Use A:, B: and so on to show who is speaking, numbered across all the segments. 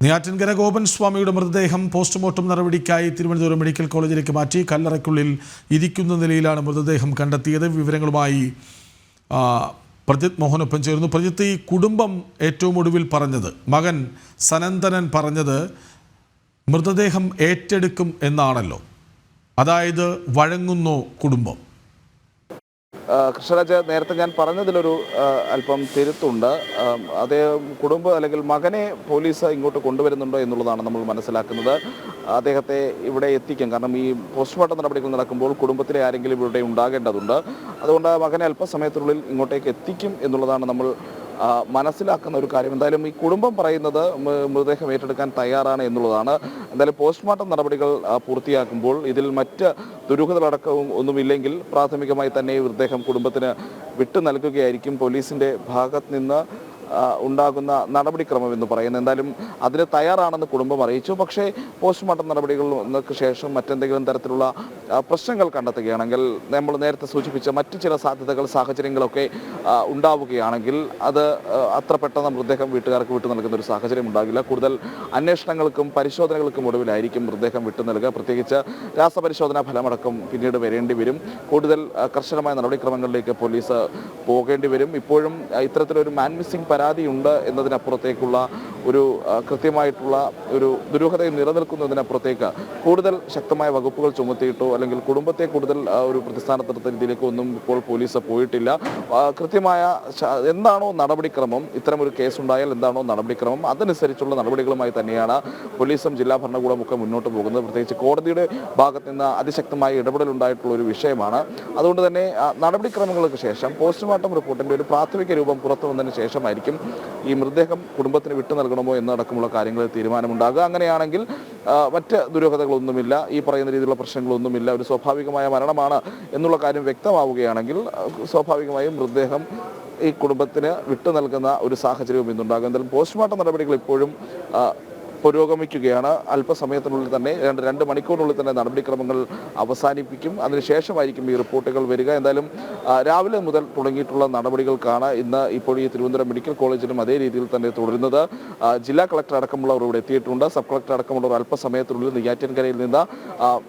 A: നെയ്യാറ്റിൻകര ഗോപൻ സ്വാമിയുടെ മൃതദേഹം postmortem നടപടിക്കായി Thiruvananthapuram medical കോളേജിലേക്ക് മാറ്റി കല്ലറയ്ക്കുള്ളിൽ ഇരിക്കുന്ന നിലയിലാണ് മൃതദേഹം കണ്ടെത്തിയത്. വിവരങ്ങളുമായി പ്രജിത് മോഹനൊപ്പം ചേർന്നു. പ്രജിത്ത്, ഈ കുടുംബം ഏറ്റവും ഒടുവിൽ പറഞ്ഞത്, മകൻ സനന്ദനൻ പറഞ്ഞത് മൃതദേഹം ഏറ്റെടുക്കും എന്നാണല്ലോ. അതായത് വഴങ്ങുന്നോ കുടുംബം?
B: കൃഷ്ണരാജ്, നേരത്തെ ഞാൻ പറഞ്ഞതിലൊരു അല്പം തിരുത്തുണ്ട്. അദ്ദേഹം കുടുംബം അല്ലെങ്കിൽ മകനെ പോലീസ് ഇങ്ങോട്ട് കൊണ്ടുവരുന്നുണ്ടോ എന്നുള്ളതാണ് നമ്മൾ മനസ്സിലാക്കുന്നത്. അദ്ദേഹത്തെ ഇവിടെ എത്തിക്കും. കാരണം ഈ പോസ്റ്റ്മോർട്ടം നടപടികൾ നടക്കുമ്പോൾ കുടുംബത്തിലെ ആരെങ്കിലും ഇവിടെ ഉണ്ടാകേണ്ടതുണ്ട്. അതുകൊണ്ട് മകനെ അല്പസമയത്തിനുള്ളിൽ ഇങ്ങോട്ടേക്ക് എത്തിക്കും എന്നുള്ളതാണ് നമ്മൾ മനസ്സിലാക്കുന്ന ഒരു കാര്യം. എന്തായാലും ഈ കുടുംബം പറയുന്നത് മൃതദേഹം ഏറ്റെടുക്കാൻ തയ്യാറാണ് എന്നുള്ളതാണ്. എന്തായാലും പോസ്റ്റ്മോർട്ടം നടപടികൾ പൂർത്തിയാക്കുമ്പോൾ ഇതിൽ മറ്റ് ദുരൂഹതകളടക്കവും ഒന്നുമില്ലെങ്കിൽ പ്രാഥമികമായി തന്നെ മൃതദേഹം കുടുംബത്തിന് വിട്ടു നൽകുകയായിരിക്കും പോലീസിൻ്റെ ഭാഗത്ത് നിന്ന് ഉണ്ടാകുന്ന നടപടിക്രമം എന്ന് പറയുന്നത്. എന്തായാലും അതിന് തയ്യാറാണെന്ന് കുടുംബം അറിയിച്ചു. പക്ഷേ പോസ്റ്റ്മോർട്ടം നടപടികൾക്ക് ശേഷം മറ്റെന്തെങ്കിലും തരത്തിലുള്ള പ്രശ്നങ്ങൾ കണ്ടെത്തുകയാണെങ്കിൽ, നമ്മൾ നേരത്തെ സൂചിപ്പിച്ച മറ്റു ചില സാധ്യതകൾ സാഹചര്യങ്ങളൊക്കെ ഉണ്ടാവുകയാണെങ്കിൽ അത് അത്ര പെട്ടെന്ന് മൃതദേഹം വീട്ടുകാർക്ക് വിട്ടു നൽകുന്ന ഒരു സാഹചര്യം ഉണ്ടാകില്ല. കൂടുതൽ അന്വേഷണങ്ങൾക്കും പരിശോധനകൾക്കും ഒടുവിലായിരിക്കും മൃതദേഹം വിട്ടു നൽകുക. പ്രത്യേകിച്ച് രാസപരിശോധനാ ഫലമടക്കം പിന്നീട് വരേണ്ടി വരും. കൂടുതൽ കർശനമായ നടപടിക്രമങ്ങളിലേക്ക് പോലീസ് പോകേണ്ടി വരും. ഇപ്പോഴും ഇത്തരത്തിലൊരു മാൻ മിസ്സിംഗ് പരാതിയുണ്ട് എന്നതിനപ്പുറത്തേക്കുള്ള ഒരു കൃത്യമായിട്ടുള്ള ഒരു ദുരൂഹതയും നിലനിൽക്കുന്നതിനപ്പുറത്തേക്ക് കൂടുതൽ ശക്തമായ വകുപ്പുകൾ ചുമത്തിയിട്ടോ അല്ലെങ്കിൽ കുടുംബത്തെ കൂടുതൽ ഒരു പ്രതിസ്ഥാനത്തെടുത്ത രീതിയിലേക്കോ ഒന്നും ഇപ്പോൾ പോലീസ് പോയിട്ടില്ല. കൃത്യമായ എന്താണോ നടപടിക്രമം, ഇത്തരമൊരു കേസുണ്ടായാൽ എന്താണോ നടപടിക്രമം, അതനുസരിച്ചുള്ള നടപടികളുമായി തന്നെയാണ് പോലീസും ജില്ലാ ഭരണകൂടമൊക്കെ മുന്നോട്ട് പോകുന്നത്. പ്രത്യേകിച്ച് കോടതിയുടെ ഭാഗത്ത് നിന്ന് അതിശക്തമായ ഇടപെടലുണ്ടായിട്ടുള്ള ഒരു വിഷയമാണ്. അതുകൊണ്ട് തന്നെ നടപടിക്രമങ്ങൾക്ക് ശേഷം പോസ്റ്റ്മോർട്ടം റിപ്പോർട്ടിൻ്റെ ഒരു പ്രാഥമിക രൂപം പുറത്തു വന്നതിന് ശേഷമായിരിക്കും ഈ മൃതദേഹം കുടുംബത്തിന് വിട്ടു നൽകണമോ എന്നടക്കമുള്ള കാര്യങ്ങളിൽ തീരുമാനമുണ്ടാകുക. അങ്ങനെയാണെങ്കിൽ മറ്റ് ദുരൂഹതകളൊന്നുമില്ല, ഈ പറയുന്ന രീതിയിലുള്ള പ്രശ്നങ്ങളൊന്നുമില്ല, ഒരു സ്വാഭാവികമായ മരണമാണ് എന്നുള്ള കാര്യം വ്യക്തമാവുകയാണെങ്കിൽ സ്വാഭാവികമായും മൃതദേഹം ഈ കുടുംബത്തിന് വിട്ടു നൽകുന്ന ഒരു സാഹചര്യവും ഇന്നുണ്ടാകും. എന്തായാലും പോസ്റ്റ്മോർട്ടം നടപടികൾ ഇപ്പോഴും പുരോഗമിക്കുകയാണ്. അല്പസമയത്തിനുള്ളിൽ തന്നെ 2 മണിക്കൂറിനുള്ളിൽ തന്നെ നടപടിക്രമങ്ങൾ അവസാനിപ്പിക്കും. അതിനുശേഷമായിരിക്കും ഈ റിപ്പോർട്ടുകൾ വരിക. എന്തായാലും രാവിലെ മുതൽ തുടങ്ങിയിട്ടുള്ള നടപടികൾക്കാണ് ഇന്ന് ഇപ്പോൾ ഈ തിരുവനന്തപുരം മെഡിക്കൽ കോളേജിലും അതേ രീതിയിൽ തന്നെ തുടരുന്നത്. ജില്ലാ കളക്ടർ അടക്കമുള്ളവർ ഇവിടെ എത്തിയിട്ടുണ്ട്. സബ് കളക്ടർ അടക്കമുള്ളവർ അല്പസമയത്തിനുള്ളിൽ നെയ്യാറ്റിൻകരയിൽ നിന്ന്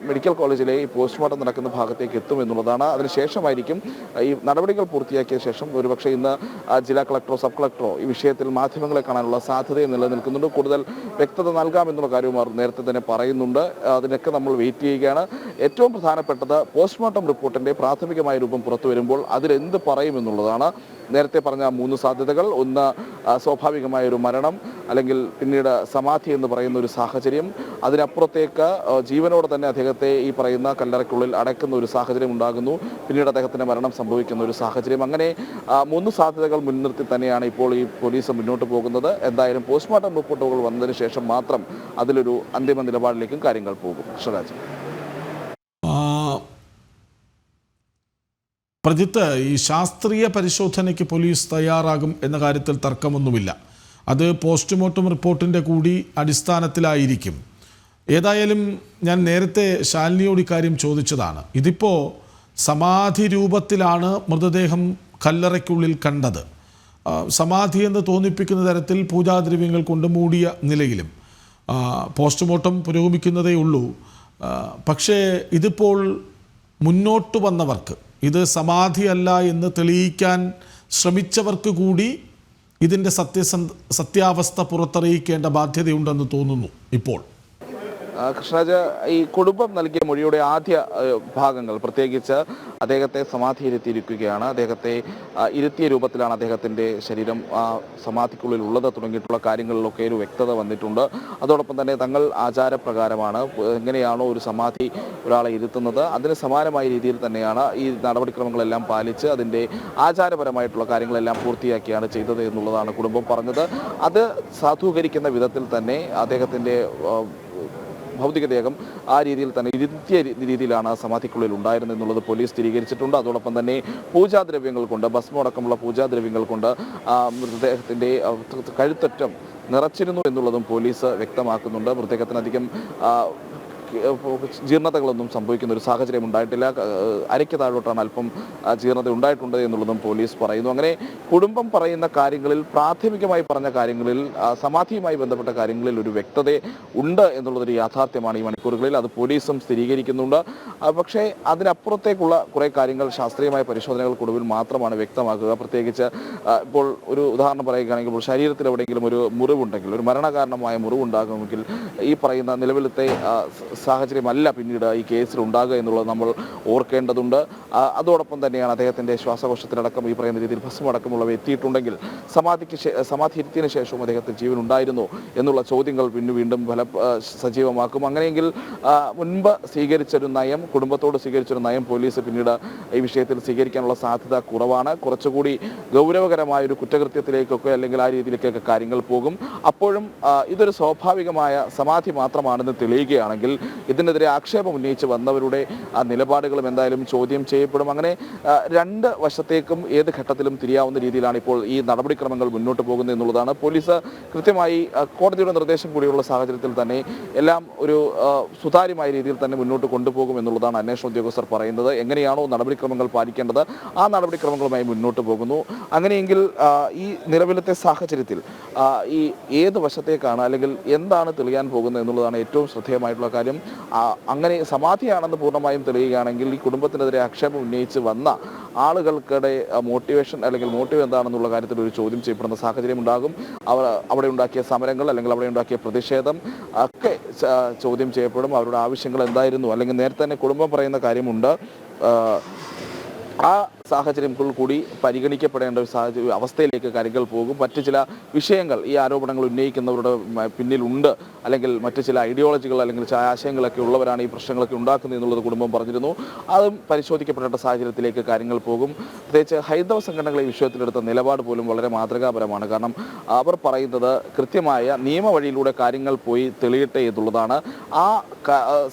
B: മെഡിക്കൽ കോളേജിലെ ഈ പോസ്റ്റ്മോർട്ടം നടക്കുന്ന ഭാഗത്തേക്ക് എത്തും എന്നുള്ളതാണ്. അതിനുശേഷമായിരിക്കും ഈ നടപടികൾ പൂർത്തിയാക്കിയ ശേഷം ഒരുപക്ഷെ ഇന്ന് ജില്ലാ കളക്ടറോ സബ് കളക്ടറോ ഈ വിഷയത്തിൽ മാധ്യമങ്ങളെ കാണാനുള്ള സാധ്യതയും നിലനിൽക്കുന്നുണ്ട്. കൂടുതൽ വ്യക്തത നൽകാമെന്നുള്ള കാര്യവും അവർ നേരത്തെ തന്നെ പറയുന്നുണ്ട്. അതിനൊക്കെ നമ്മൾ വെയിറ്റ് ചെയ്യുകയാണ്. ഏറ്റവും പ്രധാനപ്പെട്ടത് പോസ്റ്റ്മോർട്ടം റിപ്പോർട്ടിൻ്റെ പ്രാഥമികമായ രൂപം പുറത്തു വരുമ്പോൾ അതിലെന്ത് പറയുമെന്നുള്ളതാണ്. നേരത്തെ പറഞ്ഞ 3 സാധ്യതകൾ, ഒന്ന് സ്വാഭാവികമായ ഒരു മരണം, അല്ലെങ്കിൽ പിന്നീട് സമാധി എന്ന് പറയുന്ന ഒരു സാഹചര്യം, അതിനപ്പുറത്തേക്ക് ജീവനോടെ തന്നെ അദ്ദേഹത്തെ ഈ പറയുന്ന കല്ലറയ്ക്കുള്ളിൽ അടയ്ക്കുന്ന ഒരു സാഹചര്യം ഉണ്ടാകുന്നു, പിന്നീട് അദ്ദേഹത്തിന് മരണം സംഭവിക്കുന്ന ഒരു സാഹചര്യം. അങ്ങനെ 3 സാധ്യതകൾ മുൻനിർത്തി തന്നെയാണ് ഇപ്പോൾ ഈ പോലീസ് മുന്നോട്ട് പോകുന്നത്. എന്തായാലും പോസ്റ്റ്മോർട്ടം റിപ്പോർട്ടുകൾ വന്നതിന് ശേഷം മാത്രം അതിലൊരു അന്തിമ നിലപാടിലേക്കും കാര്യങ്ങൾ പോകും. കൃഷ്ണരാജ്,
A: പ്രജിത്ത്, ഈ ശാസ്ത്രീയ പരിശോധനയ്ക്ക് പോലീസ് തയ്യാറാകും എന്ന കാര്യത്തിൽ തർക്കമൊന്നുമില്ല. അത് പോസ്റ്റ്മോർട്ടം റിപ്പോർട്ടിൻ്റെ കൂടി അടിസ്ഥാനത്തിലായിരിക്കും. ഏതായാലും ഞാൻ നേരത്തെ ശാലിനിയോട് ഇക്കാര്യം ചോദിച്ചതാണ്. ഇതിപ്പോൾ സമാധി രൂപത്തിലാണ് മൃതദേഹം കല്ലറയ്ക്കുള്ളിൽ കണ്ടത്. സമാധി എന്ന് തോന്നിപ്പിക്കുന്ന തരത്തിൽ പൂജാദ്രവ്യങ്ങൾ കൊണ്ട് മൂടിയ നിലയിലും പോസ്റ്റ്മോർട്ടം പുരോഗമിക്കുന്നതേ ഉള്ളൂ. പക്ഷേ ഇതിപ്പോൾ മുന്നോട്ട് വന്നവർക്ക്, ഇത് സമാധിയല്ല എന്ന് തെളിയിക്കാൻ ശ്രമിച്ചവർക്ക് കൂടി ഇതിൻ്റെ സത്യാവസ്ഥ പുറത്തറിയിക്കേണ്ട ബാധ്യതയുണ്ടെന്ന് തോന്നുന്നു ഇപ്പോൾ.
B: കൃഷ്ണരാജ്, ഈ കുടുംബം നൽകിയ മൊഴിയുടെ ആദ്യ ഭാഗങ്ങൾ, പ്രത്യേകിച്ച് അദ്ദേഹത്തെ സമാധിയിലെത്തിയിരിക്കുകയാണ്, അദ്ദേഹത്തെ ഇരുത്തിയ രൂപത്തിലാണ് അദ്ദേഹത്തിൻ്റെ ശരീരം സമാധിക്കുള്ളിൽ ഉള്ളത് തുടങ്ങിയിട്ടുള്ള കാര്യങ്ങളിലൊക്കെ ഒരു വ്യക്തത വന്നിട്ടുണ്ട്. അതോടൊപ്പം തന്നെ തങ്ങൾ ആചാരപ്രകാരമാണ് എങ്ങനെയാണോ ഒരു സമാധി ഒരാളെ ഇരുത്തുന്നത് അതിന് സമാനമായ രീതിയിൽ തന്നെയാണ് ഈ നടപടിക്രമങ്ങളെല്ലാം പാലിച്ച് അതിൻ്റെ ആചാരപരമായിട്ടുള്ള കാര്യങ്ങളെല്ലാം പൂർത്തിയാക്കിയാണ് ചെയ്തത് എന്നുള്ളതാണ് കുടുംബം പറഞ്ഞത്. അത് സാധൂകരിക്കുന്ന വിധത്തിൽ തന്നെ അദ്ദേഹത്തിൻ്റെ ഭൗതികദേഹം ആ രീതിയിൽ തന്നെ ഇരുത്തിയ രീതിയിലാണ് സമാധിക്കുള്ളിൽ ഉണ്ടായിരുന്നത് എന്നുള്ളത് പോലീസ് സ്ഥിരീകരിച്ചിട്ടുണ്ട്. അതോടൊപ്പം തന്നെ പൂജാദ്രവ്യങ്ങൾ കൊണ്ട്, ഭസ്മമടക്കമുള്ള പൂജാദ്രവ്യങ്ങൾ കൊണ്ട് മൃതദേഹത്തിൻ്റെ കഴുത്തറ്റം നിറച്ചിരുന്നു എന്നുള്ളതും പോലീസ് വ്യക്തമാക്കുന്നുണ്ട്. മൃതദേഹത്തിനധികം ജീർണതകളൊന്നും സംഭവിക്കുന്ന ഒരു സാഹചര്യം ഉണ്ടായിട്ടില്ല. അരയ്ക്ക് താഴോട്ടാണ് അല്പം ജീർണത ഉണ്ടായിട്ടുണ്ട് എന്നുള്ളതും പോലീസ് പറയുന്നു. അങ്ങനെ കുടുംബം പറയുന്ന കാര്യങ്ങളിൽ, പ്രാഥമികമായി പറഞ്ഞ കാര്യങ്ങളിൽ, സമാധിയുമായി ബന്ധപ്പെട്ട കാര്യങ്ങളിൽ ഒരു വ്യക്തത ഉണ്ട് എന്നുള്ളതൊരു യാഥാർത്ഥ്യമാണ് ഈ മണിക്കൂറുകളിൽ. അത് പോലീസും സ്ഥിരീകരിക്കുന്നുണ്ട്. പക്ഷേ അതിനപ്പുറത്തേക്കുള്ള കുറേ കാര്യങ്ങൾ ശാസ്ത്രീയമായ പരിശോധനകൾക്കൊടുവിൽ മാത്രമാണ് വ്യക്തമാക്കുക. പ്രത്യേകിച്ച് ഇപ്പോൾ ഒരു ഉദാഹരണം പറയുകയാണെങ്കിൽ, ഇപ്പോൾ ശരീരത്തിൽ എവിടെയെങ്കിലും ഒരു മുറിവുണ്ടെങ്കിൽ, ഒരു മരണകാരണമായ മുറിവുണ്ടാകുമെങ്കിൽ ഈ പറയുന്ന നിലവിലത്തെ സാഹചര്യമല്ല പിന്നീട് ഈ കേസിൽ ഉണ്ടാകുക എന്നുള്ളത് നമ്മൾ ഓർക്കേണ്ടതുണ്ട്. അതോടൊപ്പം തന്നെയാണ് അദ്ദേഹത്തിൻ്റെ ശ്വാസകോശത്തിലടക്കം ഈ പറയുന്ന രീതിയിൽ ഭസ്മടക്കമുള്ളവ എത്തിയിട്ടുണ്ടെങ്കിൽ സമാധി ഇരുത്തിയതിനു ശേഷവും അദ്ദേഹത്തിന് ജീവൻ ഉണ്ടായിരുന്നോ എന്നുള്ള ചോദ്യങ്ങൾ വീണ്ടും സജീവമാക്കും. അങ്ങനെയെങ്കിൽ മുൻപ് സ്വീകരിച്ചൊരു നയം, കുടുംബത്തോട് സ്വീകരിച്ചൊരു നയം പോലീസ് പിന്നീട് ഈ വിഷയത്തിൽ സ്വീകരിക്കാനുള്ള സാധ്യത കുറവാണ്. കുറച്ചുകൂടി ഗൗരവകരമായ ഒരു കുറ്റകൃത്യത്തിലേക്കൊക്കെ അല്ലെങ്കിൽ ആ രീതിയിലേക്കൊക്കെ കാര്യങ്ങൾ പോകും. അപ്പോഴും ഇതൊരു സ്വാഭാവികമായ സമാധി മാത്രമാണെന്ന് തെളിയുകയാണെങ്കിൽ ഇതിനെതിരെ ആക്ഷേപം ഉന്നയിച്ച് വന്നവരുടെ നിലപാടുകളും എന്തായാലും ചോദ്യം ചെയ്യപ്പെടും. അങ്ങനെ രണ്ട് വശത്തേക്കും ഏത് ഘട്ടത്തിലും തിരിയാവുന്ന രീതിയിലാണ് ഇപ്പോൾ ഈ നടപടിക്രമങ്ങൾ മുന്നോട്ട് പോകുന്നത് എന്നുള്ളതാണ്. പോലീസ് കൃത്യമായി കോടതിയുടെ നിർദ്ദേശം കൂടിയുള്ള സാഹചര്യത്തിൽ തന്നെ എല്ലാം ഒരു സുതാര്യമായ രീതിയിൽ തന്നെ മുന്നോട്ട് കൊണ്ടുപോകും എന്നുള്ളതാണ് അന്വേഷണ ഉദ്യോഗസ്ഥർ പറയുന്നത്. എങ്ങനെയാണോ നടപടിക്രമങ്ങൾ പാലിക്കേണ്ടത് ആ നടപടിക്രമങ്ങളുമായി മുന്നോട്ട് പോകുന്നു. അങ്ങനെയെങ്കിൽ ഈ നിലവിലത്തെ സാഹചര്യത്തിൽ ഈ ഏത് വശത്തേക്കാണ് അല്ലെങ്കിൽ എന്താണ് തെളിയാൻ പോകുന്നത് എന്നുള്ളതാണ് ഏറ്റവും ശ്രദ്ധേയമായിട്ടുള്ള കാര്യം. അങ്ങനെ സമാധിയാണെന്ന് പൂർണ്ണമായും തെളിയുകയാണെങ്കിൽ ഈ കുടുംബത്തിനെതിരെ ആക്ഷേപം ഉന്നയിച്ച് വന്ന ആളുകൾക്കിടെ മോട്ടിവേഷൻ അല്ലെങ്കിൽ മോട്ടീവ് എന്താണെന്നുള്ള കാര്യത്തിൽ ഒരു ചോദ്യം ചെയ്യപ്പെടുന്ന സാഹചര്യം ഉണ്ടാകും. അവിടെ ഉണ്ടാക്കിയ സമരങ്ങൾ അല്ലെങ്കിൽ അവിടെ ഉണ്ടാക്കിയ പ്രതിഷേധം ഒക്കെ ചോദ്യം ചെയ്യപ്പെടും. അവരുടെ ആവശ്യങ്ങൾ എന്തായിരുന്നു, അല്ലെങ്കിൽ നേരത്തെ തന്നെ കുടുംബം പറയുന്ന കാര്യമുണ്ട്. ആ സാഹചര്യങ്ങൾ കൂടി പരിഗണിക്കപ്പെടേണ്ട ഒരു അവസ്ഥയിലേക്ക് കാര്യങ്ങൾ പോകും. മറ്റ് ചില വിഷയങ്ങൾ ഈ ആരോപണങ്ങൾ ഉന്നയിക്കുന്നവരുടെ പിന്നിലുണ്ട്, അല്ലെങ്കിൽ മറ്റ് ചില ഐഡിയോളജികൾ അല്ലെങ്കിൽ ചില ആശയങ്ങളൊക്കെ ഉള്ളവരാണ് ഈ പ്രശ്നങ്ങളൊക്കെ ഉണ്ടാക്കുന്നത് എന്നുള്ളത് കുടുംബം പറഞ്ഞിരുന്നു. അതും പരിശോധിക്കപ്പെടേണ്ട സാഹചര്യത്തിലേക്ക് കാര്യങ്ങൾ പോകും. പ്രത്യേകിച്ച് ഹൈന്ദവ സംഘടനകളെ ഈ വിഷയത്തിലെടുത്ത നിലപാട് പോലും വളരെ മാതൃകാപരമാണ്. കാരണം അവർ പറയുന്നത് കൃത്യമായ നിയമവഴിയിലൂടെ കാര്യങ്ങൾ പോയി തെളിയട്ടെ എന്നുള്ളതാണ്. ആ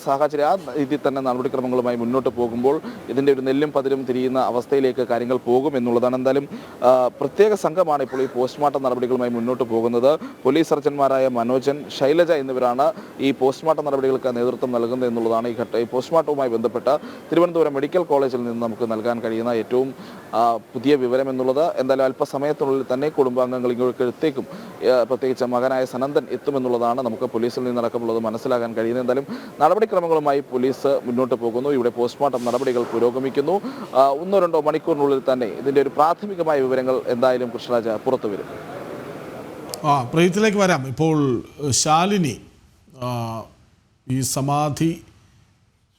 B: സാഹചര്യം ആ രീതിയിൽ തന്നെ നടപടിക്രമങ്ങളുമായി മുന്നോട്ട് പോകുമ്പോൾ ഇതിൻ്റെ ഒരു നെല്ലും പതിരും തിരിയുന്ന അവസ്ഥയിലേക്ക് കാര്യങ്ങൾ പോകും എന്നുള്ളതാണ്. എന്തായാലും പ്രത്യേക സംഘമാണ് ഇപ്പോൾ ഈ പോസ്റ്റ്മോർട്ടം നടപടികളുമായി മുന്നോട്ട് പോകുന്നത്. പോലീസ് സർജന്മാരായ മനോജൻ, ശൈലജ എന്നിവരാണ് ഈ പോസ്റ്റ്മോർട്ടം നടപടികൾക്ക് നേതൃത്വം നൽകുന്നത് എന്നുള്ളതാണ് ഈ പോസ്റ്റ്മോർട്ടവുമായി ബന്ധപ്പെട്ട തിരുവനന്തപുരം മെഡിക്കൽ കോളേജിൽ നിന്ന് നമുക്ക് നൽകാൻ കഴിയുന്ന ഏറ്റവും പുതിയ വിവരം എന്നുള്ളത്. എന്തായാലും അല്പസമയത്തിനുള്ളിൽ തന്നെ കുടുംബാംഗങ്ങൾ ഇങ്ങോട്ടേക്കും, പ്രത്യേകിച്ച് മകനായ സനന്ദൻ എത്തുമെന്നുള്ളതാണ് നമുക്ക് പോലീസിൽ നിന്നടക്കമുള്ളത് മനസ്സിലാക്കാൻ കഴിയുന്നത്. എന്തായാലും നടപടിക്രമങ്ങളുമായി പോലീസ് മുന്നോട്ട് പോകുന്നു. ഇവിടെ പോസ്റ്റ്മോർട്ടം നടപടികൾ പുരോഗമിക്കുന്നു. 1-2 മണിക്കൂറിനുള്ളിൽ തന്നെ ഇതിൻ്റെ ഒരു പ്രാഥമികമായ വിവരങ്ങൾ എന്തായാലും കൃഷ്ണരാജ പുറത്തു വരും.
A: പ്രയത്തിലേക്ക് വരാം. ഇപ്പോൾ ശാലിനി ഈ സമാധി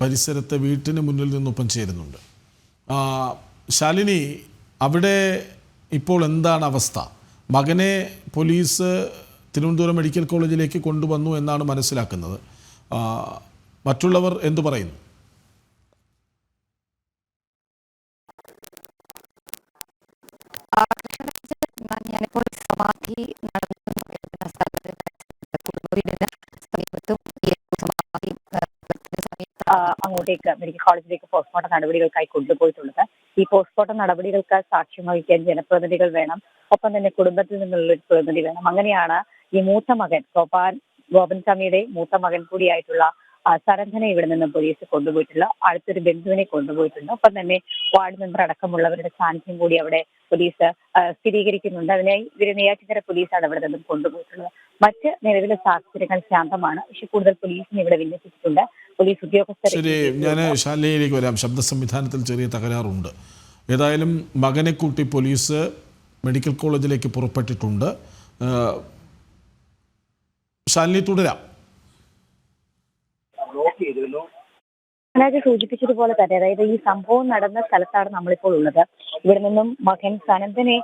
A: പരിസരത്തെ വീട്ടിന് മുന്നിൽ നിന്നൊപ്പം ചേരുന്നുണ്ട്. ശാലിനി, അവിടെ ഇപ്പോൾ എന്താണ് അവസ്ഥ? മകനെ പോലീസ് തിരുവനന്തപുരം മെഡിക്കൽ കോളേജിലേക്ക് കൊണ്ടുവന്നു എന്നാണ് മനസ്സിലാക്കുന്നത്. മറ്റുള്ളവർ എന്തു പറയുന്നു?
C: ഞാനിപ്പോൾ സമാധി നടന്ന സ്ഥലത്ത് കുടുംബവീടിന് സമീപത്തും സമാധി അങ്ങോട്ടേക്ക് മെഡിക്കൽ കോളേജിലേക്ക് പോസ്റ്റ്മോർട്ടം നടപടികൾക്കായി കൊണ്ടുപോയിട്ടുള്ളത്. ഈ പോസ്റ്റ്മോർട്ടം നടപടികൾക്ക് സാക്ഷ്യം വഹിക്കാൻ ജനപ്രതിനിധികൾ വേണം, ഒപ്പം തന്നെ കുടുംബത്തിൽ നിന്നുള്ള ഒരു പ്രതിനിധി വേണം. അങ്ങനെയാണ് ഈ മൂത്ത മകൻ ഗോപൻസ്വാമിയുടെ മൂത്ത മകൻ കൂടിയായിട്ടുള്ള സരന്ധനെ ഇവിടെ നിന്ന് പോലീസ് കൊണ്ടുപോയിട്ടുള്ള അടുത്തൊരു ബന്ധുവിനെ കൊണ്ടുപോയിട്ടുണ്ട്. ഒപ്പം തന്നെ വാർഡ് മെമ്പർ അടക്കമുള്ളവരുടെ സാന്നിധ്യം കൂടി അവിടെ പോലീസ് സ്ഥിരീകരിക്കുന്നുണ്ട്. അതിനായി ഇവരെ നെയ്യാറ്റിൻകര പോലീസാണ് ഇവിടെ നിന്നും കൊണ്ടുപോയിട്ടുള്ളത്. മറ്റ് നിലവിലെ സാഹചര്യങ്ങൾ ശാന്തമാണ്, പക്ഷെ കൂടുതൽ പോലീസിനെ ഇവിടെ വിന്യസിച്ചിട്ടുണ്ട്. പോലീസ് ഉദ്യോഗസ്ഥർ.
A: ശരി, ഞാൻ ശാലിനിയിലേക്ക് വരാം. ശബ്ദ സംവിധാനത്തിൽ ചെറിയ തകരാറുണ്ട്. ഏതായാലും മകനെ കൂട്ടി പോലീസ് മെഡിക്കൽ കോളേജിലേക്ക് പുറപ്പെട്ടിട്ടുണ്ട്. ശാലിനി, തുടരാം.
C: സൂചിപ്പിച്ചതുപോലെ തന്നെ, അതായത് ഈ സംഭവം നടന്ന സ്ഥലത്താണ് നമ്മളിപ്പോൾ ഉള്ളത്. ഇവിടെ നിന്നും മകൻ സനന്ദനെ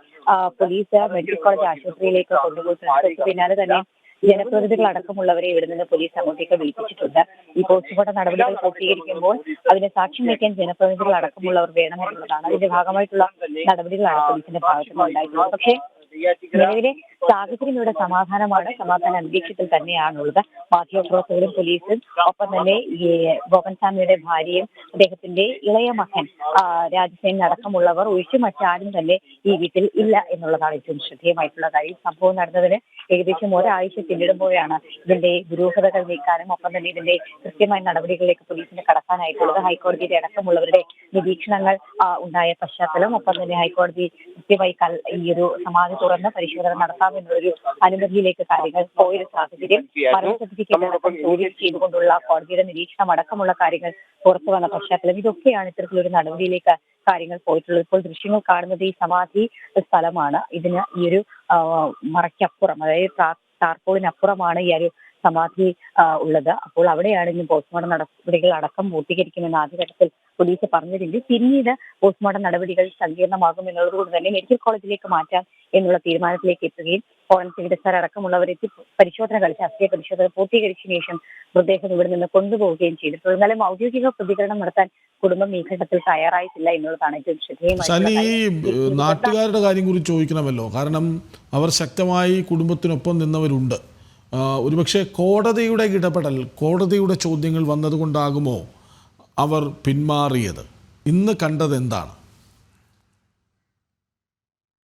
C: പോലീസ് മെഡിക്കൽ കോളേജ് ആശുപത്രിയിലേക്ക് കൊണ്ടുപോയിട്ടുണ്ട്. പിന്നാലെ തന്നെ ജനപ്രതിനിധികൾ അടക്കമുള്ളവരെ ഇവിടെ നിന്ന് പോലീസ് അങ്ങോട്ടേക്ക് വിളിപ്പിച്ചിട്ടുണ്ട്. ഈ പോസ്റ്റ്മോർട്ടം നടപടികൾ പൂർത്തീകരിക്കുമ്പോൾ അതിന് സാക്ഷ്യം വയ്ക്കാൻ ജനപ്രതിനിധികൾ അടക്കമുള്ളവർ വേണമെന്നുള്ളതാണ്. അതിന്റെ ഭാഗമായിട്ടുള്ള നടപടികളാണ് പോലീസിന്റെ ഭാഗത്തുനിന്ന് ഉണ്ടായിട്ടുള്ളത്. പക്ഷേ നിലവിലെ സാഹചര്യം ഇവിടെ സമാധാന അന്തരീക്ഷത്തിൽ തന്നെയാണുള്ളത്. മാധ്യമപ്രവർത്തകരും പോലീസും ഒപ്പം തന്നെ ഈ ഗോപൻസ്വാമിയുടെ ഭാര്യയും അദ്ദേഹത്തിന്റെ ഇളയ മകൻ രാജസേനൻ അടക്കമുള്ളവർ ഒഴിച്ചു മറ്റാരും തന്നെ ഈ വീട്ടിൽ ഇല്ല എന്നുള്ളതാണ് ഏറ്റവും ശ്രദ്ധേയമായിട്ടുള്ള കാര്യം. സംഭവം നടന്നതിന് ഏകദേശം ഒരാഴ്ച പിന്നിടുമ്പോഴാണ് ഇതിന്റെ ദുരൂഹതകൾ നീക്കാനും ഒപ്പം തന്നെ ഇതിന്റെ കൃത്യമായ നടപടികളിലേക്ക് പോലീസിന് കടക്കാനായിട്ടുള്ളത്. ഹൈക്കോടതിയുടെ അടക്കമുള്ളവരുടെ നിരീക്ഷണങ്ങൾ ഉണ്ടായ പശ്ചാത്തലം ഒപ്പം തന്നെ ഹൈക്കോടതി കൃത്യമായി ഈ ഒരു സമാധി തുറന്ന് പരിശോധന നടത്താമെന്നുള്ളൊരു അനുമതിയിലേക്ക് കാര്യങ്ങൾ പോയൊരു സാഹചര്യം, മരണ സർട്ടിഫിക്കറ്റ് അടക്കം ചോദ്യം ചെയ്തുകൊണ്ടുള്ള കോടതിയുടെ നിരീക്ഷണം അടക്കമുള്ള കാര്യങ്ങൾ പുറത്തു വന്ന പശ്ചാത്തലം, ഇതൊക്കെയാണ് ഇത്തരത്തിലൊരു നടപടിയിലേക്ക് കാര്യങ്ങൾ പോയിട്ടുള്ളത്. ഇപ്പോൾ ദൃശ്യങ്ങൾ കാണുന്നത് ഈ സമാധി സ്ഥലമാണ്. ഇതിന് ഈ ഒരു മറയ്ക്കപ്പുറം, അതായത് ടാർപോളിനപ്പുറമാണ് ഈ ഒരു സമാധി ഉള്ളത്. അപ്പോൾ അവിടെയാണ് ഇന്ന് പോസ്റ്റ്മോർട്ടം നടപടികൾ അടക്കം പൂർത്തീകരിക്കുമെന്ന് ആദ്യഘട്ടത്തിൽ പോലീസ് പറഞ്ഞിട്ടുണ്ട്. പിന്നീട് പോസ്റ്റ്മോർട്ടം നടപടികൾ സങ്കീർണമാകും എന്നുള്ളതുകൊണ്ട് തന്നെ മെഡിക്കൽ കോളേജിലേക്ക് മാറ്റാം എന്നുള്ള തീരുമാനത്തിലേക്ക് എത്തുകയും ഫോറൻസിക് വിദഗ്ധർ അടക്കമുള്ളവരെത്തി ശാസ്ത്രീയ പരിശോധന പൂർത്തീകരിച്ച ശേഷം മൃതദേഹം ഇവിടെ നിന്ന് കൊണ്ടുപോവുകയും ചെയ്തിട്ടുള്ളൂ. എന്നാലും ഔദ്യോഗിക പ്രതികരണം നടത്താൻ കുടുംബം ഈ ഘട്ടത്തിൽ തയ്യാറായിട്ടില്ല എന്നുള്ളതാണ് ഏറ്റവും ശ്രദ്ധേയമായി.
A: ഈ നാട്ടുകാരുടെ കാര്യം കുറിച്ച് ചോദിക്കണമല്ലോ, കാരണം അവർ ശക്തമായി കുടുംബത്തിനൊപ്പം നിന്നവരുണ്ട്. ഒരുപക്ഷെ കോടതിയുടെ ഇടപെടൽ, കോടതിയുടെ ചോദ്യങ്ങൾ വന്നതുകൊണ്ടാകുമോ അവർ പിന്മാറിയത്? ഇന്ന് കണ്ടത് എന്താണ്?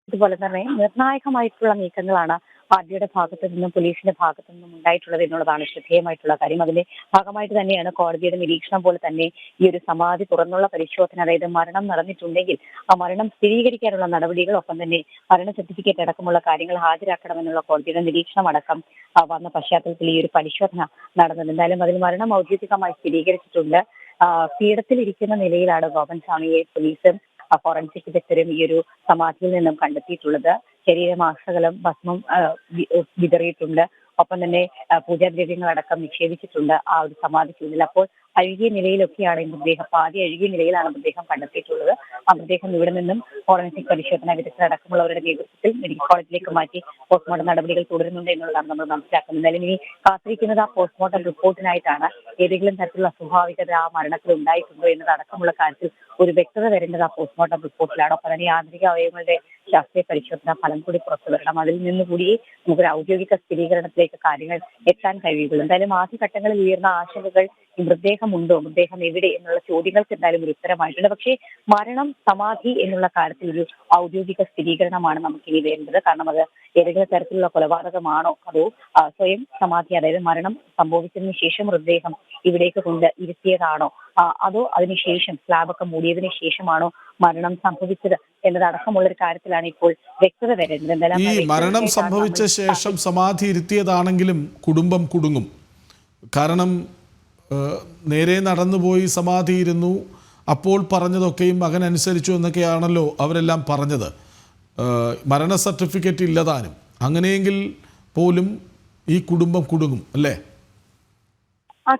C: ഇതുപോലെ തന്നെ നിർണായകമായിട്ടുള്ള നീക്കങ്ങളാണ് പാർട്ടിയുടെ ഭാഗത്തു നിന്നും പോലീസിന്റെ ഭാഗത്തു നിന്നും ഉണ്ടായിട്ടുള്ളത് എന്നുള്ളതാണ് ശ്രദ്ധേയമായിട്ടുള്ള കാര്യം. അതിന്റെ ഭാഗമായിട്ട് തന്നെയാണ് കോടതിയുടെ നിരീക്ഷണം പോലെ തന്നെ ഈ ഒരു സമാധി തുറന്നുള്ള പരിശോധന, അതായത് മരണം നടന്നിട്ടുണ്ടെങ്കിൽ ആ മരണം സ്ഥിരീകരിക്കാനുള്ള നടപടികൾ ഒപ്പം തന്നെ മരണ സർട്ടിഫിക്കറ്റ് അടക്കമുള്ള കാര്യങ്ങൾ ഹാജരാക്കണമെന്നുള്ള കോടതിയുടെ നിരീക്ഷണം അടക്കം വന്ന പശ്ചാത്തലത്തിൽ ഈ ഒരു പരിശോധന നടന്നത്. എന്തായാലും അതിൽ മരണം ഔദ്യോഗികമായി സ്ഥിരീകരിച്ചിട്ടുണ്ട്. പീഠത്തിലിരിക്കുന്ന നിലയിലാണ് ഗോപൻസ്വാമിയെ പോലീസും ഫോറൻസിക് വിദഗ്ധരും ഈ ഒരു സമാധിയിൽ നിന്നും കണ്ടെത്തിയിട്ടുള്ളത്. ശരീരമാസകലം ഭസ്മം വിതറിയിട്ടുണ്ട്. ഒപ്പം തന്നെ പൂജാദ്രവ്യങ്ങളടക്കം നിക്ഷേപിച്ചിട്ടുണ്ട് ആ ഒരു സമാധിക്കുള്ളിൽ. അപ്പോൾ അഴുകിയ നിലയിലൊക്കെയാണ് മൃതദേഹം, പാതി അഴുകിയ നിലയിലാണ് മൃതദേഹം കണ്ടെത്തിയിട്ടുള്ളത്. ആ മൃതദേഹം ഇവിടെ നിന്നും ഫോറൻസിക് പരിശോധന വിദഗ്ധരടക്കമുള്ളവരുടെ നേതൃത്വത്തിൽ മെഡിക്കൽ കോളേജിലേക്ക് മാറ്റി പോസ്റ്റ്മോർട്ടം നടപടികൾ തുടരുന്നുണ്ട് എന്നുള്ളതാണ് നമ്മൾ മനസ്സിലാക്കുന്നത്. എന്തായാലും ഇനി കാത്തിരിക്കുന്നത് ആ പോസ്റ്റ്മോർട്ടം റിപ്പോർട്ടിനായിട്ടാണ്. ഏതെങ്കിലും തരത്തിലുള്ള അസ്വാഭാവികത ആ മരണത്തിൽ ഉണ്ടായിട്ടുണ്ടോ എന്നതടക്കമുള്ള കാര്യത്തിൽ ഒരു വ്യക്തത വരേണ്ടത് ആ പോസ്റ്റ്മോർട്ടം റിപ്പോർട്ടിലാണ്. ഒപ്പം തന്നെ ആന്തരിക അവയവങ്ങളുടെ ശാസ്ത്രീയ പരിശോധന ഫലം കൂടി പുറത്തു വരണം. അതിൽ നിന്നുകൂടി നമുക്കൊരു ഔദ്യോഗിക സ്ഥിരീകരണത്തിലേക്ക് കാര്യങ്ങൾ എത്താൻ കഴിയുകയുള്ളൂ. എന്തായാലും ആദ്യഘട്ടങ്ങളിൽ ഉയർന്ന ആശങ്കകൾ ഈ മൃതദേഹമുണ്ടോ, മൃതദേഹം എവിടെ എന്നുള്ള ചോദ്യങ്ങൾക്ക് എന്തായാലും ഒരു ഉത്തരമായിട്ടുണ്ട്. പക്ഷേ മരണം, സമാധി എന്നുള്ള കാര്യത്തിൽ ഒരു ഔദ്യോഗിക സ്ഥിരീകരണമാണ് നമുക്കിനി വേണ്ടത്. കാരണം അത് ഏതെങ്കിലും തരത്തിലുള്ള കൊലപാതകമാണോ അതോ സ്വയം സമാധി, അതായത് മരണം സംഭവിച്ചതിന് ശേഷം മൃതദേഹം ഇവിടേക്ക് കൊണ്ട് ഇരുത്തിയതാണോ അതോ അതിനുശേഷം സ്ലാബൊക്കെ മൂടിയതിനു ശേഷമാണോ മരണം സംഭവിച്ചത് എന്നതടക്കമുള്ളൊരു കാര്യത്തിലാണ് ഇപ്പോൾ വ്യക്തത വരേണ്ടത്.
A: ഈ മരണം സംഭവിച്ച ശേഷം സമാധി ഇരുത്തിയതാണെങ്കിലും കുടുംബം കുടുങ്ങും. കാരണം നേരെ നടന്നുപോയി സമാധിയിരുന്നു, അപ്പോൾ പറഞ്ഞതൊക്കെയും മകൻ അനുസരിച്ചു എന്നൊക്കെയാണല്ലോ അവരെല്ലാം പറഞ്ഞത്. മരണ സർട്ടിഫിക്കറ്റ് ഇല്ലതാനും. അങ്ങനെയെങ്കിൽ പോലും ഈ കുടുംബം കുടുങ്ങും അല്ലേ?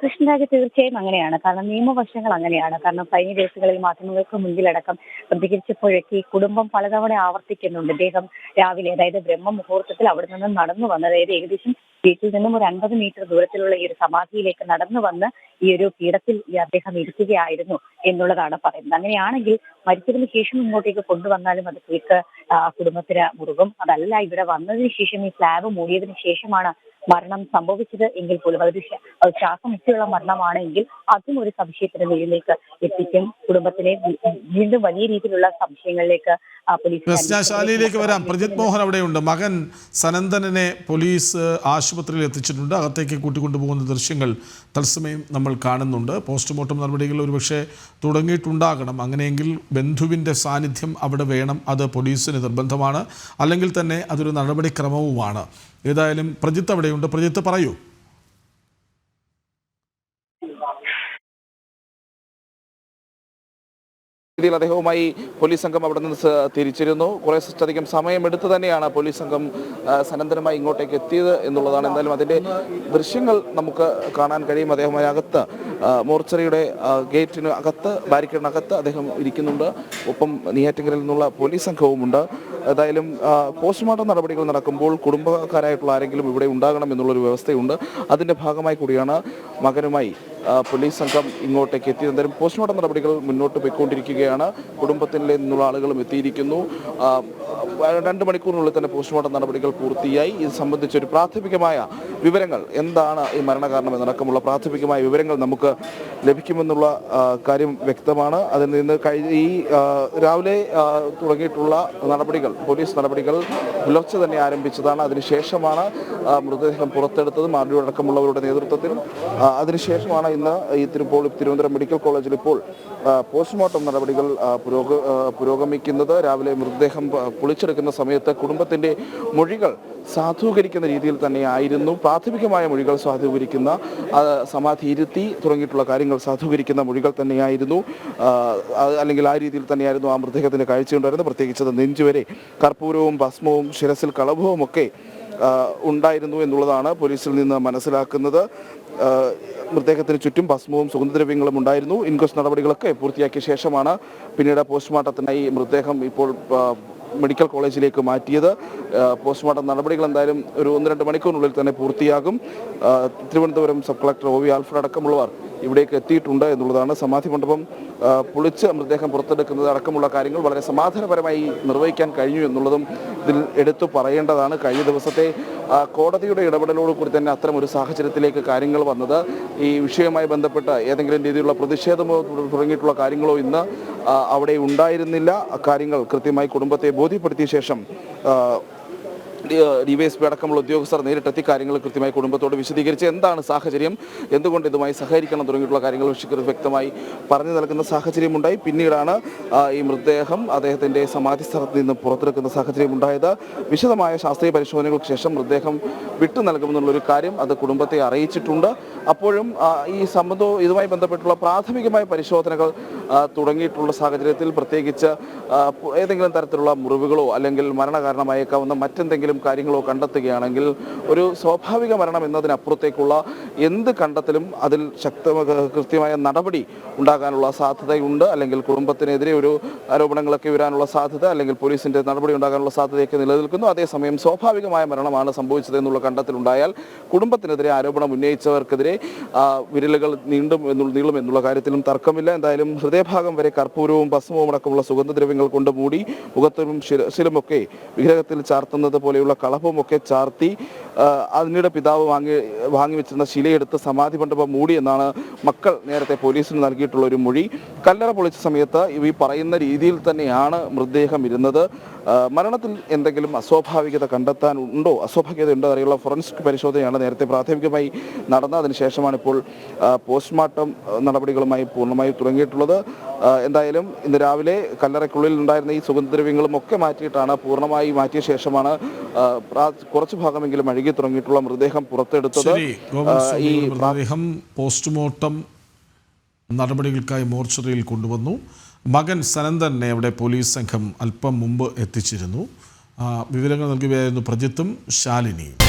C: കൃഷ്ണരാജ്, തീർച്ചയായും അങ്ങനെയാണ്. കാരണം നിയമവശങ്ങൾ അങ്ങനെയാണ്. കാരണം കഴിഞ്ഞ ദിവസങ്ങളിൽ മാധ്യമങ്ങൾക്ക് മുൻപിലടക്കം പ്രതികരിച്ചപ്പോഴൊക്കെ ഈ കുടുംബം പലതവണ ആവർത്തിക്കുന്നുണ്ട്. അദ്ദേഹം രാവിലെ, അതായത് ബ്രഹ്മ മുഹൂർത്തത്തിൽ അവിടെ നിന്ന് നടന്നു വന്ന്, അതായത് ഏകദേശം വീട്ടിൽ നിന്നും ഒരു 50 മീറ്റർ ദൂരത്തിലുള്ള ഈ ഒരു സമാധിയിലേക്ക് നടന്നു വന്ന് ഈ ഒരു പീഠത്തിൽ അദ്ദേഹം ഇരിക്കുകയായിരുന്നു എന്നുള്ളതാണ് പറയുന്നത്. അങ്ങനെയാണെങ്കിൽ മരിച്ചതിന് ശേഷം ഇങ്ങോട്ടേക്ക് കൊണ്ടുവന്നാലും അത് കേക്ക് കുടുംബത്തിന് മുറുകും. അതല്ല, ഇവിടെ വന്നതിന് ശേഷം ഈ സ്ലാബ് മൂടിയതിനു ശേഷമാണ് മരണം സംഭവിച്ചത് എങ്കിൽ പോലും അതൊരു ശ്വാസമുട്ടിയുള്ള മരണമാണെങ്കിൽ അതും ഒരു സംശയത്തിന്റെ നിലയിലേക്ക് എത്തിക്കും. കുടുംബത്തിനെ വീണ്ടും വലിയ രീതിയിലുള്ള സംശയങ്ങളിലേക്ക് പോലീസ്.
A: പ്രശ്നശാലയിലേക്ക് വരാം. പ്രജിത് മോഹൻ അവിടെയുണ്ട്. മകൻ സനന്ദനെ പോലീസ് ആശുപത്രിയിൽ എത്തിച്ചിട്ടുണ്ട്. അകത്തേക്ക് കൂട്ടിക്കൊണ്ടുപോകുന്ന ദൃശ്യങ്ങൾ തത്സമയം നമ്മൾ കാണുന്നുണ്ട്. പോസ്റ്റ്മോർട്ടം നടപടികൾ ഒരുപക്ഷെ തുടങ്ങിയിട്ടുണ്ടാകണം. അങ്ങനെയെങ്കിൽ ബന്ധുവിൻ്റെ സാന്നിധ്യം അവിടെ വേണം. അത് പോലീസിന് നിർബന്ധമാണ്. അല്ലെങ്കിൽ തന്നെ അതൊരു നടപടിക്രമവുമാണ്. ഏതായാലും പ്രജിത്ത് അവിടെയുണ്ട്. പ്രജിത്ത്, പറയൂ.
B: രീതിയിൽ അദ്ദേഹവുമായി പോലീസ് സംഘം അവിടെ നിന്ന് തിരിച്ചിരുന്നു. കുറച്ചധികം സമയമെടുത്ത് തന്നെയാണ് പോലീസ് സംഘം സനന്ദനുമായി ഇങ്ങോട്ടേക്ക് എത്തിയത് എന്നുള്ളതാണ്. എന്തായാലും അതിൻ്റെ ദൃശ്യങ്ങൾ നമുക്ക് കാണാൻ കഴിയും. അദ്ദേഹമായി അകത്ത് മോർച്ചറിയുടെ ഗേറ്റിന് അകത്ത്, ബാരിക്കേഡിനകത്ത് അദ്ദേഹം ഇരിക്കുന്നുണ്ട്. ഒപ്പം നെയ്യാറ്റിൻകരയിൽ നിന്നുള്ള പോലീസ് സംഘവുമുണ്ട്. ഏതായാലും പോസ്റ്റ്മോർട്ടം നടപടികൾ നടക്കുമ്പോൾ കുടുംബക്കാരായിട്ടുള്ള ആരെങ്കിലും ഇവിടെ ഉണ്ടാകണം എന്നുള്ളൊരു വ്യവസ്ഥയുണ്ട്. അതിൻ്റെ ഭാഗമായി കൂടിയാണ് മകനുമായി പോലീസ് സംഘം ഇങ്ങോട്ടേക്ക് എത്തിയത്. എന്തായാലും പോസ്റ്റ്മോർട്ടം നടപടികൾ മുന്നോട്ട് പോയിക്കൊണ്ടിരിക്കുകയാണ്. കുടുംബത്തിൽ നിന്നുള്ള ആളുകളും എത്തിയിരിക്കുന്നു. 2 മണിക്കൂറിനുള്ളിൽ തന്നെ പോസ്റ്റ്മോർട്ടം നടപടികൾ പൂർത്തിയായി. ഇത് സംബന്ധിച്ചൊരു പ്രാഥമികമായ വിവരങ്ങൾ എന്താണ് ഈ മരണകാരണം എന്നടക്കമുള്ള പ്രാഥമികമായ വിവരങ്ങൾ നമുക്ക് ലഭിക്കുമെന്നുള്ള കാര്യം വ്യക്തമാണ്. അതിൽ നിന്ന് ഈ രാവിലെ തുടങ്ങിയിട്ടുള്ള നടപടികൾ, പോലീസ് നടപടികൾ പുലർച്ചെ തന്നെ ആരംഭിച്ചതാണ്. അതിനുശേഷമാണ് മൃതദേഹം പുറത്തെടുത്തത് മാധ്യമങ്ങളടക്കമുള്ളവരുടെ നേതൃത്വത്തിലും. അതിനുശേഷമാണ് ഇന്ന് ഈ തിരുവനന്തപുരം മെഡിക്കൽ കോളേജിൽ ഇപ്പോൾ പോസ്റ്റ്മോർട്ടം നടപടികൾ പുരോഗമിക്കുന്നത്. രാവിലെ മൃതദേഹം പൊളിച്ചെടുക്കുന്ന സമയത്ത് കുടുംബത്തിൻ്റെ മൊഴികൾ സാധൂകരിക്കുന്ന രീതിയിൽ തന്നെയായിരുന്നു. പ്രാഥമികമായ മൊഴികൾ സാധൂകരിക്കുന്ന, സമാധി ഇരുത്തി തുടങ്ങിയിട്ടുള്ള കാര്യങ്ങൾ സാധൂകരിക്കുന്ന മൊഴികൾ തന്നെയായിരുന്നു, അല്ലെങ്കിൽ ആ രീതിയിൽ തന്നെയായിരുന്നു ആ മൃതദേഹത്തിൻ്റെ കാഴ്ചയുണ്ടായിരുന്നത്. പ്രത്യേകിച്ചത് നെഞ്ചുവരെ കർപ്പൂരവും ഭസ്മവും ശിരസിൽ കളഭവും ഒക്കെ ഉണ്ടായിരുന്നു എന്നുള്ളതാണ് പോലീസിൽ നിന്ന് മനസ്സിലാക്കുന്നത്. മൃതദേഹത്തിന് ചുറ്റും ഭസ്മവും സുഗന്ധദ്രവ്യങ്ങളും ഉണ്ടായിരുന്നു. ഇൻക്വസ്റ്റ് നടപടികളൊക്കെ പൂർത്തിയാക്കിയ ശേഷമാണ് പിന്നീട് പോസ്റ്റ്മോർട്ടത്തിനായി മൃതദേഹം ഇപ്പോൾ മെഡിക്കൽ കോളേജിലേക്ക് മാറ്റിയത്. പോസ്റ്റ്മോർട്ടം നടപടികൾ എന്തായാലും ഒരു 1-2 മണിക്കൂറിനുള്ളിൽ തന്നെ പൂർത്തിയാകും. Thiruvananthapuram sub collector O V Alfred അടക്കമുള്ളവർ ഇവിടേക്ക് എത്തിയിട്ടുണ്ട് എന്നുള്ളതാണ്. സമാധി മണ്ഡപം പൊളിച്ച് മൃതദേഹം പുറത്തെടുക്കുന്നത് അടക്കമുള്ള കാര്യങ്ങൾ വളരെ സമാധാനപരമായി നിർവഹിക്കാൻ കഴിഞ്ഞു എന്നുള്ളതും ഇതിൽ എടുത്തു പറയേണ്ടതാണ്. കഴിഞ്ഞ ദിവസത്തെ കോടതിയുടെ ഇടപെടലോടുകൂടി തന്നെ അത്തരം ഒരു സാഹചര്യത്തിലേക്ക് കാര്യങ്ങൾ വന്നത്. ഈ വിഷയവുമായി ബന്ധപ്പെട്ട് ഏതെങ്കിലും രീതിയിലുള്ള പ്രതിഷേധമോ തുടങ്ങിയിട്ടുള്ള കാര്യങ്ങളോ ഇന്ന് അവിടെ ഉണ്ടായിരുന്നില്ല. കാര്യങ്ങൾ കൃത്യമായി കുടുംബത്തെ ബോധ്യപ്പെടുത്തിയ ശേഷം ഡിവൈഎസ്പി അടക്കമുള്ള ഉദ്യോഗസ്ഥർ നേരിട്ടെത്തി കാര്യങ്ങൾ കൃത്യമായി കുടുംബത്തോട് വിശദീകരിച്ച് എന്താണ് സാഹചര്യം, എന്തുകൊണ്ട് ഇതുമായി സഹകരിക്കണം തുടങ്ങിയിട്ടുള്ള കാര്യങ്ങൾ വ്യക്തമായി പറഞ്ഞു നൽകുന്ന സാഹചര്യമുണ്ടായി. പിന്നീടാണ് ഈ മൃതദേഹം അദ്ദേഹത്തിൻ്റെ സമാധി സ്ഥലത്ത് നിന്ന് പുറത്തെടുക്കുന്ന സാഹചര്യം ഉണ്ടായത്. വിശദമായ ശാസ്ത്രീയ പരിശോധനകൾക്ക് ശേഷം മൃതദേഹം വിട്ടു നൽകുമെന്നുള്ളൊരു കാര്യം അത് കുടുംബത്തെ അറിയിച്ചിട്ടുണ്ട്. അപ്പോഴും ഈ ഇതുമായി ബന്ധപ്പെട്ടുള്ള പ്രാഥമികമായ പരിശോധനകൾ തുടങ്ങിയിട്ടുള്ള സാഹചര്യത്തിൽ പ്രത്യേകിച്ച് ഏതെങ്കിലും തരത്തിലുള്ള മുറിവുകളോ അല്ലെങ്കിൽ മരണകാരണമായേക്കാവുന്ന മറ്റെന്തെങ്കിലും കാര്യങ്ങളോ കണ്ടെത്തുകയാണെങ്കിൽ ഒരു സ്വാഭാവിക മരണം എന്നതിനപ്പുറത്തേക്കുള്ള എന്ത് കണ്ടെത്തലും അതിൽ കൃത്യമായ നടപടി ഉണ്ടാകാനുള്ള സാധ്യതയുണ്ട്. അല്ലെങ്കിൽ കുടുംബത്തിനെതിരെ ഒരു ആരോപണങ്ങളൊക്കെ വരാനുള്ള സാധ്യത, അല്ലെങ്കിൽ പോലീസിന്റെ നടപടി ഉണ്ടാകാനുള്ള സാധ്യതയൊക്കെ നിലനിൽക്കുന്നു. അതേസമയം സ്വാഭാവികമായ മരണമാണ് സംഭവിച്ചത് എന്നുള്ള കണ്ടെത്തലുണ്ടായാൽ കുടുംബത്തിനെതിരെ ആരോപണം ഉന്നയിച്ചവർക്കെതിരെ വിരലുകൾ നീളും എന്നുള്ള കാര്യത്തിലും തർക്കമില്ല. എന്തായാലും ഹൃദയഭാഗം വരെ കർപ്പൂരവും ഭസ്മവും അടക്കമുള്ള സുഗന്ധദ്രവ്യങ്ങൾ കൊണ്ട് മൂടി മുഖത്തിലും ശിരസിലുമൊക്കെ വിഗ്രഹത്തിൽ ചാർത്തുന്നത് പോലെയുള്ള കളഭമൊക്കെ ചാർത്തി അതിനിടെ പിതാവ് വാങ്ങിവെച്ചിരുന്ന ശിലയെടുത്ത് സമാധി മണ്ഡപം മൂടി എന്നാണ് മക്കൾ നേരത്തെ പോലീസിന് നൽകിയിട്ടുള്ള ഒരു മൊഴി. കല്ലറ പൊളിച്ച സമയത്ത് ഈ പറയുന്ന രീതിയിൽ തന്നെയാണ് മൃതദേഹം ഇരുന്നത്. മരണത്തിൽ എന്തെങ്കിലും അസ്വാഭാവികത കണ്ടെത്താൻ ഉണ്ടോ, അസ്വാഭാവികത ഉണ്ടോ അറിയുള്ള ഫോറൻസിക് പരിശോധനയാണ് നേരത്തെ പ്രാഥമികമായി നടന്നത്. അതിനുശേഷമാണ് ഇപ്പോൾ പോസ്റ്റ്മോർട്ടം നടപടികളുമായി പൂർണ്ണമായി തുടങ്ങിയിട്ടുള്ളത്. എന്തായാലും ഇന്ന് രാവിലെ കല്ലറയ്ക്കുള്ളിൽ ഉണ്ടായിരുന്ന ഈ സുഗന്ധദ്രവ്യങ്ങളും ഒക്കെ മാറ്റിയിട്ടാണ്, പൂർണ്ണമായി മാറ്റിയ ശേഷമാണ് കുറച്ചു ഭാഗമെങ്കിലും അഴുകി തുടങ്ങിയിട്ടുള്ള മൃതദേഹം പുറത്തെടുത്തത്.
A: ഈ മൃതദേഹം പോസ്റ്റ്മോർട്ടം നടപടികൾക്കായി മോർച്ചറിയിൽ കൊണ്ടുവന്നു. മകൻ സനന്ദനെ അവിടെ പോലീസ് സംഘം അല്പം മുമ്പ് എത്തിച്ചിരുന്നു. വിവരങ്ങൾ നൽകുകയായിരുന്നു പ്രജിത്തും ശാലിനിയും.